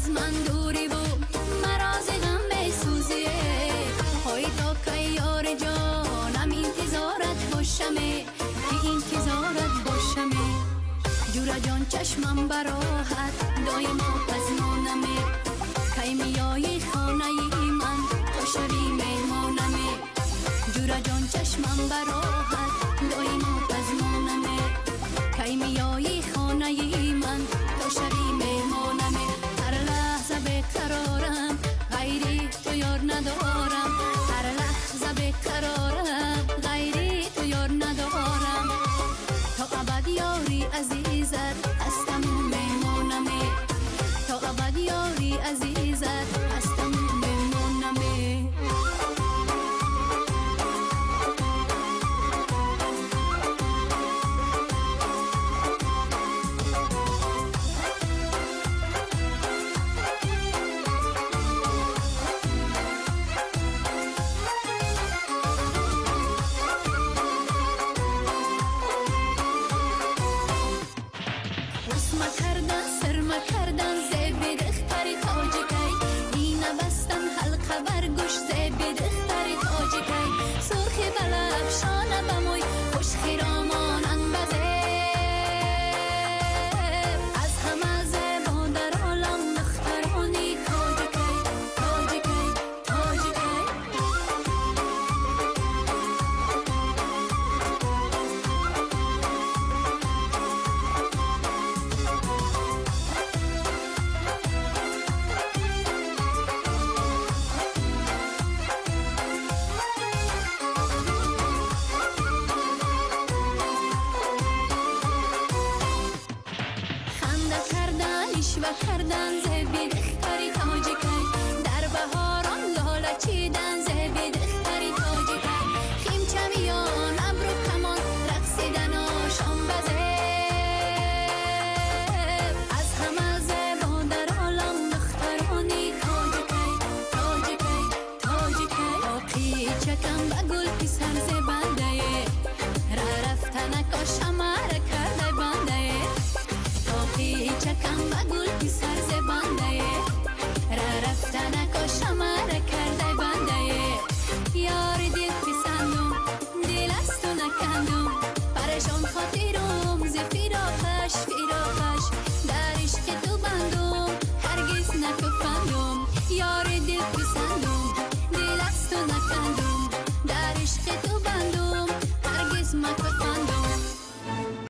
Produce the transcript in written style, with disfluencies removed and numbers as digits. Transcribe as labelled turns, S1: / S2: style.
S1: از من دوری و مراز غم بسوزیه های تا که یار جانم انتظارت باشمه که انتظارت باشمه جورا جان چشمم براحت دایما پزمانمه کی میایی خانه من تو شوی مهمانمه جورا جان چشمم براحت دایما پزمانمه کی میایی خانه من تو شوی مهمانمه هر لحظه بیقرارم غیری تو یار ندارم هر لحظه بیقرارم غیری تو یار ندارم تا ابد یاری عزیزت هستم مهمانمه تا ابد یاری عزیزت هستم مهمانمه کردن زیبی دختری تاجیکی دینه بستن حلقه برگوش زیبی دختری تاجیکی سرخی بلب شانه بموی خوش خیرامانن بزیب از همه زیبا در عالم دخترانی تاجیکی تاجیکی تاجیکی و کردن زیبی دختری تاجیکی در بهاران لاله چیدن زیبی دختری تاجیکی خیم چمیان ابرو کمان رقصیدن آشان بزیب از همه زیبا در عالم دخترانی تاجیکی تاجیکی تاجیکی آقی چکم به گل پسر زیبنده را رفتن کاشمه را کرده بنده آقی چکم به گل پسر زبانده را رفتن کاشمه را کرده بنده یار دل پسندم دل از تو نکندم پرشان خاطرم ز فراقش فراقش در عشق تو بندم هرگز نکفندم یار دل پسندم